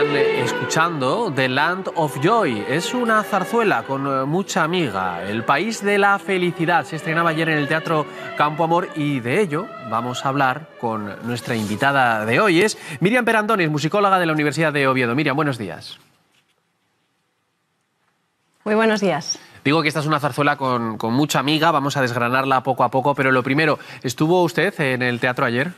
Están escuchando The Land of Joy. Es una zarzuela con mucha amiga. El país de la felicidad se estrenaba ayer en el Teatro Campo Amor y de ello vamos a hablar con nuestra invitada de hoy. Es Miriam Perandones, musicóloga de la Universidad de Oviedo. Miriam, buenos días. Muy buenos días. Digo que esta es una zarzuela con mucha amiga. Vamos a desgranarla poco a poco, pero lo primero, ¿estuvo usted en el teatro ayer?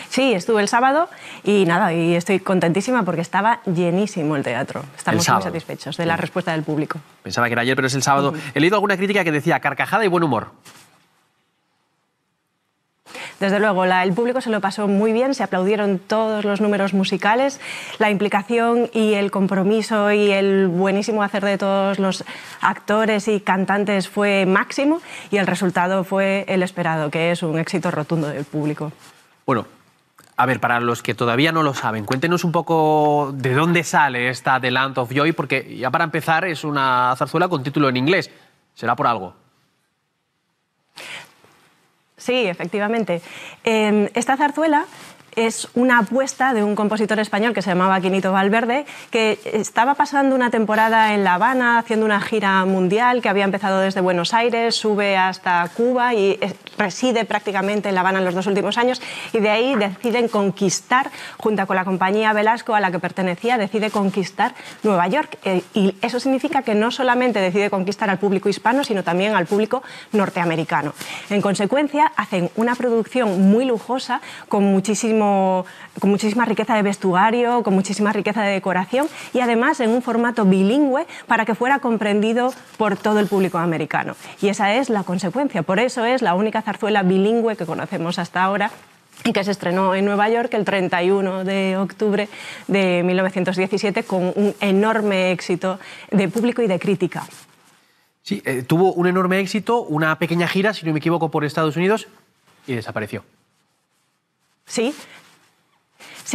Sí, estuve el sábado y nada, y estoy contentísima porque estaba llenísimo el teatro. Estamos muy satisfechos de la respuesta del público. Pensaba que era ayer, pero es el sábado. He leído alguna crítica que decía carcajada y buen humor. Desde luego, el público se lo pasó muy bien, se aplaudieron todos los números musicales, la implicación y el compromiso y el buenísimo hacer de todos los actores y cantantes fue máximo y el resultado fue el esperado, que es un éxito rotundo del público. Bueno, a ver, para los que todavía no lo saben, cuéntenos un poco de dónde sale esta The Land of Joy, porque ya para empezar es una zarzuela con título en inglés. ¿Será por algo? Sí, efectivamente. Esta zarzuela es una apuesta de un compositor español que se llamaba Quinito Valverde, que estaba pasando una temporada en La Habana, haciendo una gira mundial, que había empezado desde Buenos Aires, sube hasta Cuba y reside prácticamente en La Habana en los 2 últimos años, y de ahí deciden conquistar, junto con la compañía Velasco a la que pertenecía, decide conquistar Nueva York. Y eso significa que no solamente decide conquistar al público hispano, sino también al público norteamericano. En consecuencia, hacen una producción muy lujosa, con muchísima riqueza de vestuario, con muchísima riqueza de decoración y además en un formato bilingüe para que fuera comprendido por todo el público americano. Y esa es la consecuencia, por eso es la única zarzuela bilingüe que conocemos hasta ahora y que se estrenó en Nueva York el 31 de octubre de 1917 con un enorme éxito de público y de crítica. Sí, tuvo un enorme éxito, una pequeña gira, si no me equivoco, por Estados Unidos y desapareció. Sí,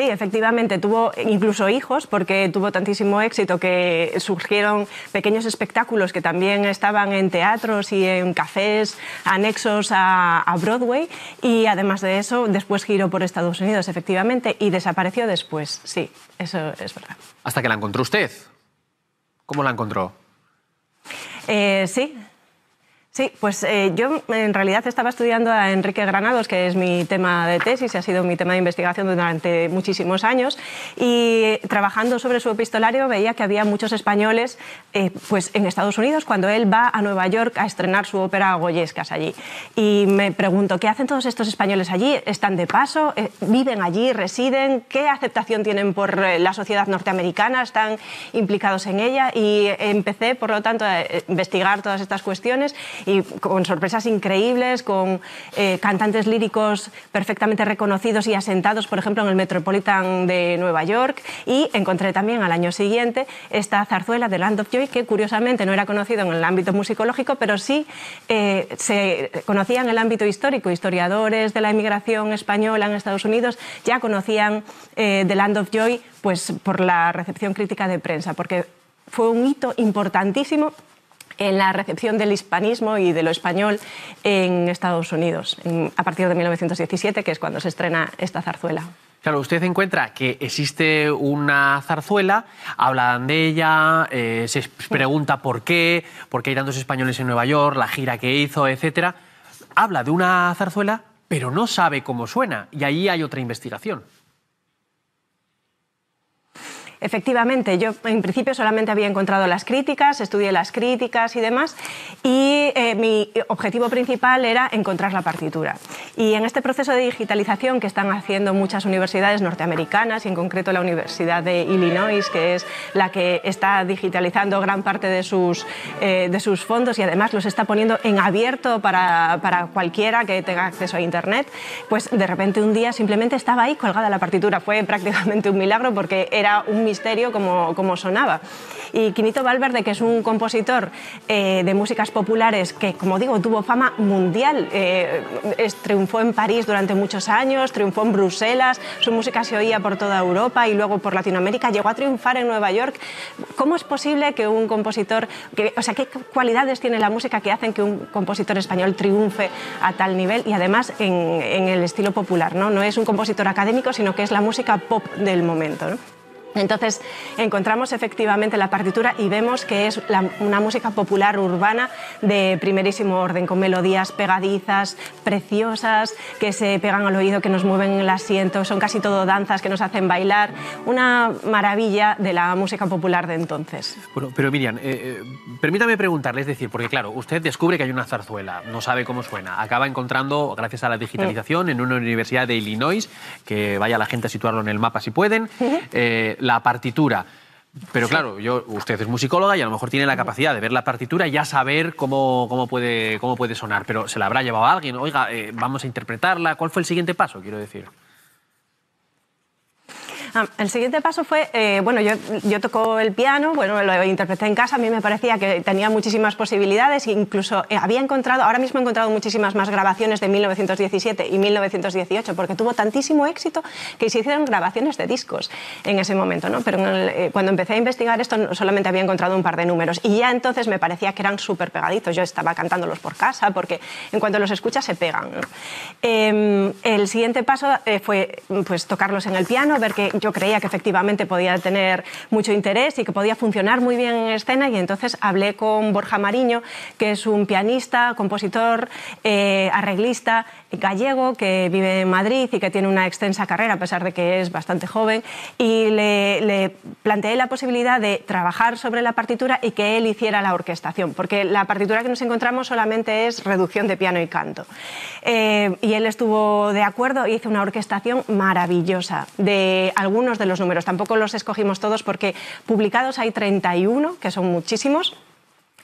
efectivamente, tuvo incluso hijos porque tuvo tantísimo éxito que surgieron pequeños espectáculos que también estaban en teatros y en cafés anexos a Broadway, y además de eso después giró por Estados Unidos, efectivamente, y desapareció después. Sí, eso es verdad. Hasta que la encontró usted. ¿Cómo la encontró? Sí, pues yo en realidad estaba estudiando a Enrique Granados, que es mi tema de tesis y ha sido mi tema de investigación durante muchísimos años, y trabajando sobre su epistolario veía que había muchos españoles pues en Estados Unidos cuando él va a Nueva York a estrenar su ópera Goyescas allí. Y me pregunto, ¿qué hacen todos estos españoles allí? ¿Están de paso? ¿Viven allí? ¿Residen? ¿Qué aceptación tienen por la sociedad norteamericana? ¿Están implicados en ella? Y empecé, por lo tanto, a investigar todas estas cuestiones, y con sorpresas increíbles, con cantantes líricos perfectamente reconocidos y asentados, por ejemplo, en el Metropolitan de Nueva York, y encontré también al año siguiente esta zarzuela de Land of Joy, que curiosamente no era conocido en el ámbito musicológico, pero sí se conocía en el ámbito histórico. Historiadores de la emigración española en Estados Unidos ya conocían The Land of Joy pues, por la recepción crítica de prensa, porque fue un hito importantísimo en la recepción del hispanismo y de lo español en Estados Unidos, a partir de 1917, que es cuando se estrena esta zarzuela. Claro, usted encuentra que existe una zarzuela, hablan de ella, se pregunta por qué hay tantos españoles en Nueva York, la gira que hizo, etc. Habla de una zarzuela, pero no sabe cómo suena, y ahí hay otra investigación. Efectivamente, yo en principio solamente había encontrado las críticas, estudié las críticas y demás, y mi objetivo principal era encontrar la partitura. Y en este proceso de digitalización que están haciendo muchas universidades norteamericanas, y en concreto la Universidad de Illinois, que es la que está digitalizando gran parte de sus fondos y además los está poniendo en abierto para cualquiera que tenga acceso a Internet, pues de repente un día simplemente estaba ahí colgada la partitura. Fue prácticamente un milagro, porque era un misterio cómo sonaba. Y Quinito Valverde, que es un compositor de músicas populares que, como digo, tuvo fama mundial, triunfó en París durante muchos años, triunfó en Bruselas, su música se oía por toda Europa y luego por Latinoamérica, llegó a triunfar en Nueva York. ¿Cómo es posible que un compositor, o sea, qué cualidades tiene la música que hacen que un compositor español triunfe a tal nivel y además en el estilo popular, ¿no? No es un compositor académico, sino que es la música pop del momento, ¿no? Entonces encontramos efectivamente la partitura y vemos que es una música popular urbana de primerísimo orden, con melodías pegadizas, preciosas, que se pegan al oído, que nos mueven el asiento, son casi todo danzas que nos hacen bailar, una maravilla de la música popular de entonces. Bueno, pero Miriam, permítame preguntarle, es decir, porque claro, usted descubre que hay una zarzuela, no sabe cómo suena, acaba encontrando, gracias a la digitalización, en una universidad de Illinois, que vaya la gente a situarlo en el mapa si pueden, la partitura. Pero claro, usted es musicóloga y a lo mejor tiene la capacidad de ver la partitura y ya saber cómo puede sonar, pero ¿se la habrá llevado a alguien? Oiga, vamos a interpretarla. ¿Cuál fue el siguiente paso, quiero decir? El siguiente paso fue, bueno, yo toco el piano, bueno, lo interpreté en casa, a mí me parecía que tenía muchísimas posibilidades, incluso ahora mismo he encontrado muchísimas más grabaciones de 1917 y 1918, porque tuvo tantísimo éxito que se hicieron grabaciones de discos en ese momento, ¿no? Pero cuando empecé a investigar esto solamente había encontrado un par de números y ya entonces me parecía que eran súper pegadizos, yo estaba cantándolos por casa porque en cuanto los escuchas se pegan, ¿no? El siguiente paso fue pues, tocarlos en el piano, ver que yo creía que efectivamente podía tener mucho interés y que podía funcionar muy bien en escena y entonces hablé con Borja Mariño, que es un pianista, compositor, arreglista gallego que vive en Madrid y que tiene una extensa carrera a pesar de que es bastante joven y le planteé la posibilidad de trabajar sobre la partitura y que él hiciera la orquestación, porque la partitura que nos encontramos solamente es reducción de piano y canto. Y él estuvo de acuerdo y hizo una orquestación maravillosa de algunos de los números. Tampoco los escogimos todos porque publicados hay 31, que son muchísimos.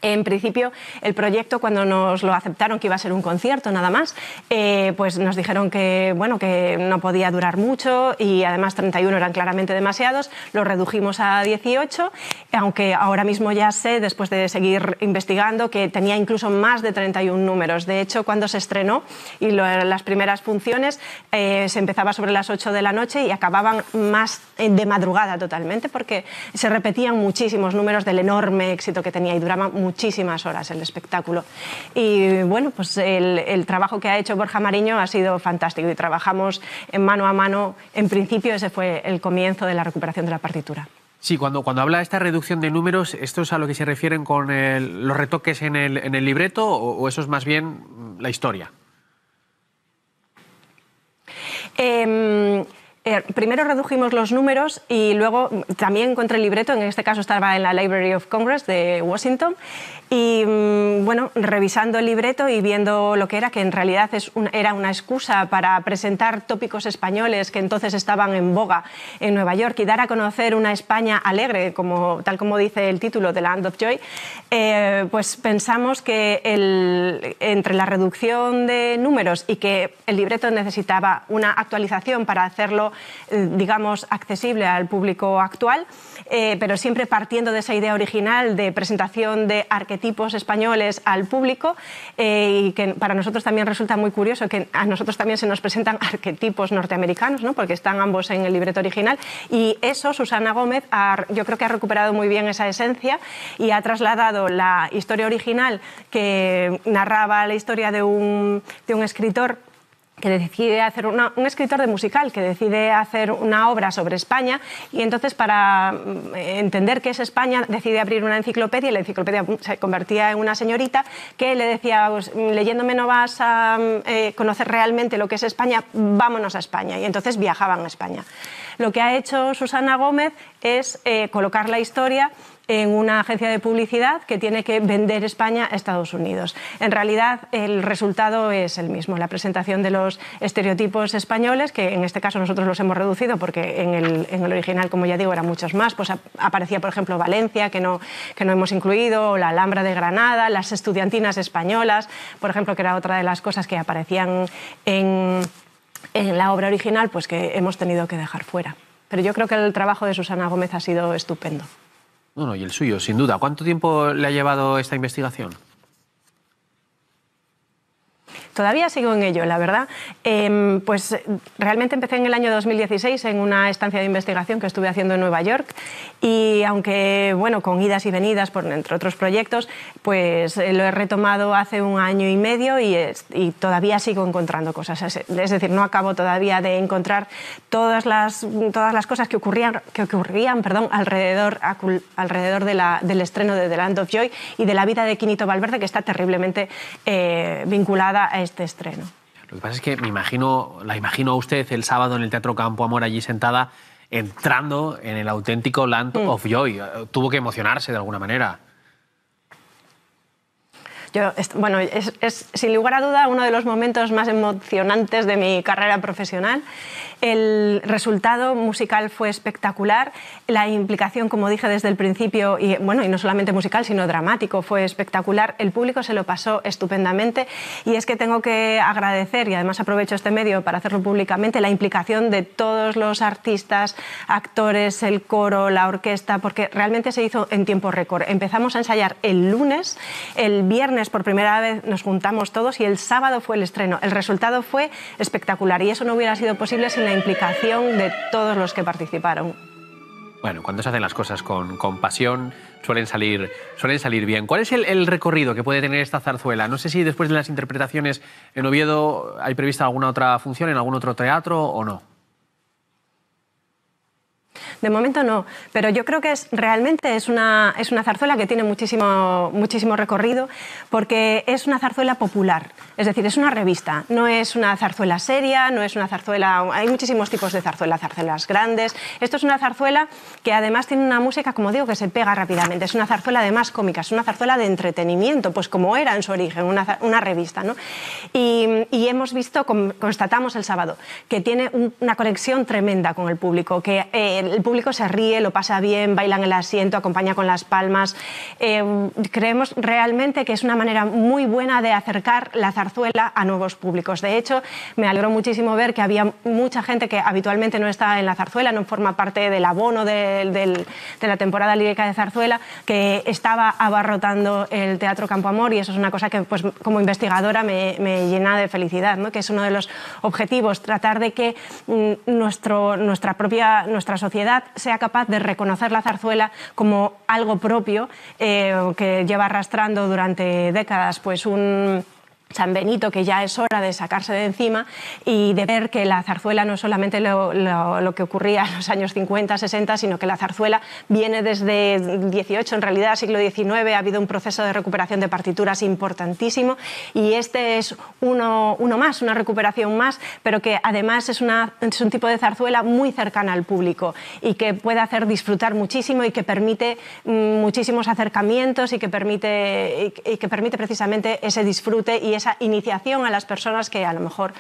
En principio, el proyecto, cuando nos lo aceptaron, que iba a ser un concierto nada más, pues nos dijeron que, bueno, que no podía durar mucho y además 31 eran claramente demasiados, lo redujimos a 18, aunque ahora mismo ya sé, después de seguir investigando, que tenía incluso más de 31 números. De hecho, cuando se estrenó y las primeras funciones se empezaba sobre las 8 de la noche y acababan más de madrugada totalmente, porque se repetían muchísimos números del enorme éxito que tenía y duraban muchísimas horas el espectáculo. Y bueno, pues el trabajo que ha hecho Borja Mariño ha sido fantástico y trabajamos en mano a mano. En principio ese fue el comienzo de la recuperación de la partitura. Sí, cuando habla de esta reducción de números, ¿esto es a lo que se refieren con los retoques en el libreto o eso es más bien la historia? Primero redujimos los números y luego también encontré el libreto, en este caso estaba en la Library of Congress de Washington, y bueno, revisando el libreto y viendo lo que era, que en realidad era una excusa para presentar tópicos españoles que entonces estaban en boga en Nueva York y dar a conocer una España alegre, tal como dice el título de Land of Joy, pues pensamos que entre la reducción de números y que el libreto necesitaba una actualización para hacerlo digamos, accesible al público actual, pero siempre partiendo de esa idea original de presentación de arquetipos españoles al público, y que para nosotros también resulta muy curioso que a nosotros también se nos presentan arquetipos norteamericanos, ¿no? Porque están ambos en el libreto original, y eso Susana Gómez yo creo que ha recuperado muy bien esa esencia y ha trasladado la historia original que narraba la historia de un escritor que decide hacer un escritor de musical que decide hacer una obra sobre España y entonces para entender qué es España decide abrir una enciclopedia y la enciclopedia se convertía en una señorita que le decía, pues, leyéndome no vas a conocer realmente lo que es España, vámonos a España, y entonces viajaban a España. Lo que ha hecho Susana Gómez es colocar la historia en una agencia de publicidad que tiene que vender España a Estados Unidos. En realidad, el resultado es el mismo, la presentación de los estereotipos españoles, que en este caso nosotros los hemos reducido porque en el original, como ya digo, eran muchos más. Pues aparecía, por ejemplo, Valencia, que no hemos incluido, o la Alhambra de Granada, las estudiantinas españolas, por ejemplo, que era otra de las cosas que aparecían en la obra original, pues que hemos tenido que dejar fuera. Pero yo creo que el trabajo de Susana Gómez ha sido estupendo. Bueno, y el suyo, sin duda. ¿Cuánto tiempo le ha llevado esta investigación? Todavía sigo en ello, la verdad. Pues realmente empecé en el año 2016 en una estancia de investigación que estuve haciendo en Nueva York y aunque, bueno, con idas y venidas, entre otros proyectos, pues lo he retomado hace 1 año y medio y todavía sigo encontrando cosas. Es decir, no acabo todavía de encontrar todas las cosas que ocurrían alrededor del estreno de The Land of Joy y de la vida de Quinito Valverde, que está terriblemente vinculada a este estreno. Lo que pasa es que la imagino a usted el sábado en el Teatro Campo Amor allí sentada, entrando en el auténtico Land of Joy. Tuvo que emocionarse de alguna manera. Bueno, es sin lugar a duda uno de los momentos más emocionantes de mi carrera profesional. El resultado musical fue espectacular, la implicación, como dije desde el principio, y no solamente musical, sino dramático, fue espectacular. El público se lo pasó estupendamente y es que tengo que agradecer, y además aprovecho este medio para hacerlo públicamente, la implicación de todos los artistas, actores, el coro, la orquesta, porque realmente se hizo en tiempo récord. Empezamos a ensayar el lunes, el viernes por primera vez nos juntamos todos y el sábado fue el estreno. El resultado fue espectacular y eso no hubiera sido posible sin la implicación de todos los que participaron. Bueno, cuando se hacen las cosas con pasión suelen salir bien. ¿Cuál es el recorrido que puede tener esta zarzuela? No sé si después de las interpretaciones en Oviedo hay prevista alguna otra función en algún otro teatro o no. De momento no, pero yo creo que realmente es una zarzuela que tiene muchísimo recorrido porque es una zarzuela popular, es decir, es una revista, no es una zarzuela seria, no es una zarzuela... Hay muchísimos tipos de zarzuela, zarzuelas grandes. Esto es una zarzuela que además tiene una música, como digo, que se pega rápidamente. Es una zarzuela además cómica, es una zarzuela de entretenimiento, pues como era en su origen, una revista, ¿no? Y hemos visto, constatamos el sábado, que tiene una conexión tremenda con el público, que el público se ríe, lo pasa bien, baila en el asiento, acompaña con las palmas. Creemos realmente que es una manera muy buena de acercar la zarzuela a nuevos públicos. De hecho, me alegró muchísimo ver que había mucha gente que habitualmente no está en la zarzuela, no forma parte del abono de la temporada lírica de zarzuela, que estaba abarrotando el Teatro Campo Amor y eso es una cosa que, pues, como investigadora me llena de felicidad, ¿no? Que es uno de los objetivos, tratar de que nuestra sociedad sea capaz de reconocer la zarzuela como algo propio que lleva arrastrando durante décadas pues un San Benito, que ya es hora de sacarse de encima y de ver que la zarzuela no es solamente lo que ocurría en los años 50, 60, sino que la zarzuela viene desde el 18, en realidad siglo XIX, ha habido un proceso de recuperación de partituras importantísimo y este es uno más, una recuperación más, pero que además es un tipo de zarzuela muy cercana al público y que puede hacer disfrutar muchísimo y que permite muchísimos acercamientos y que permite precisamente ese disfrute y esa iniciación a las personas que a lo mejor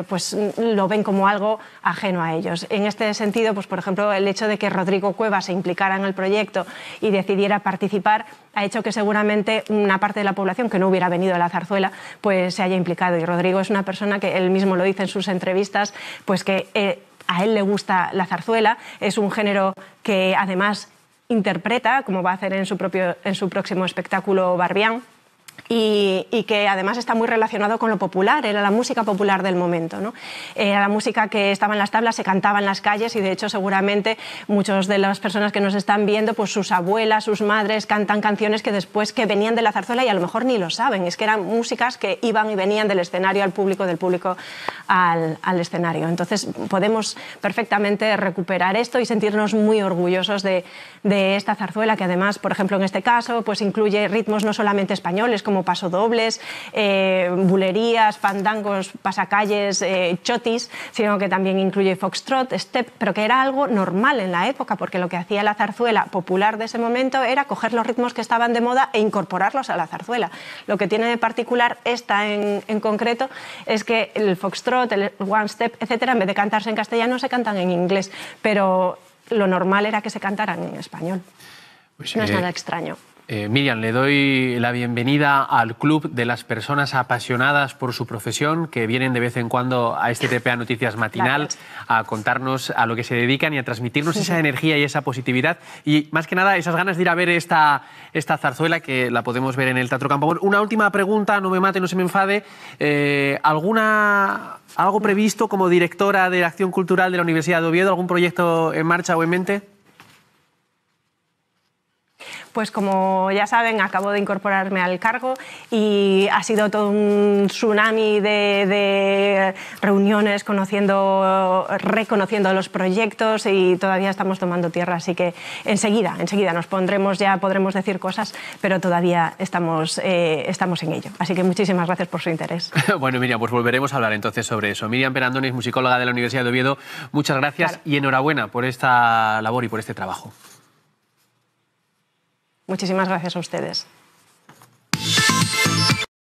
pues lo ven como algo ajeno a ellos. En este sentido, pues por ejemplo, el hecho de que Rodrigo Cuevas se implicara en el proyecto y decidiera participar ha hecho que seguramente una parte de la población que no hubiera venido a la zarzuela pues se haya implicado. Y Rodrigo es una persona que él mismo lo dice en sus entrevistas, pues que a él le gusta la zarzuela, es un género que además interpreta, como va a hacer en su próximo espectáculo Barbián, y que además está muy relacionado con lo popular, era la música popular del momento, ¿no? Era la música que estaba en las tablas, se cantaba en las calles y de hecho seguramente muchas de las personas que nos están viendo, pues sus abuelas, sus madres cantan canciones que después que venían de la zarzuela y a lo mejor ni lo saben, es que eran músicas que iban y venían del escenario al público, del público al escenario. Entonces podemos perfectamente recuperar esto y sentirnos muy orgullosos de esta zarzuela que además, por ejemplo en este caso, pues incluye ritmos no solamente españoles como pasodobles, bulerías, fandangos, pasacalles, chotis, sino que también incluye foxtrot, step, pero que era algo normal en la época, porque lo que hacía la zarzuela popular de ese momento era coger los ritmos que estaban de moda e incorporarlos a la zarzuela. Lo que tiene de particular esta en concreto es que el foxtrot, el one step, etcétera, en vez de cantarse en castellano se cantan en inglés, pero lo normal era que se cantaran en español. Pues, no es nada extraño. Miriam, le doy la bienvenida al club de las personas apasionadas por su profesión que vienen de vez en cuando a este TPA Noticias Matinal. Gracias. A contarnos a lo que se dedican y a transmitirnos esa energía y esa positividad y más que nada esas ganas de ir a ver esta zarzuela que la podemos ver en el Teatro Campoamor. Una última pregunta, no me mate, no se me enfade. ¿Algo previsto como directora de Acción Cultural de la Universidad de Oviedo? ¿Algún proyecto en marcha o en mente? Pues como ya saben, acabo de incorporarme al cargo y ha sido todo un tsunami de reuniones, reconociendo los proyectos y todavía estamos tomando tierra, así que enseguida nos pondremos, ya podremos decir cosas, pero todavía estamos en ello. Así que muchísimas gracias por su interés. Bueno, Miriam, pues volveremos a hablar entonces sobre eso. Miriam Perandones, musicóloga de la Universidad de Oviedo, muchas gracias y enhorabuena por esta labor y por este trabajo. Muchísimas gracias a ustedes.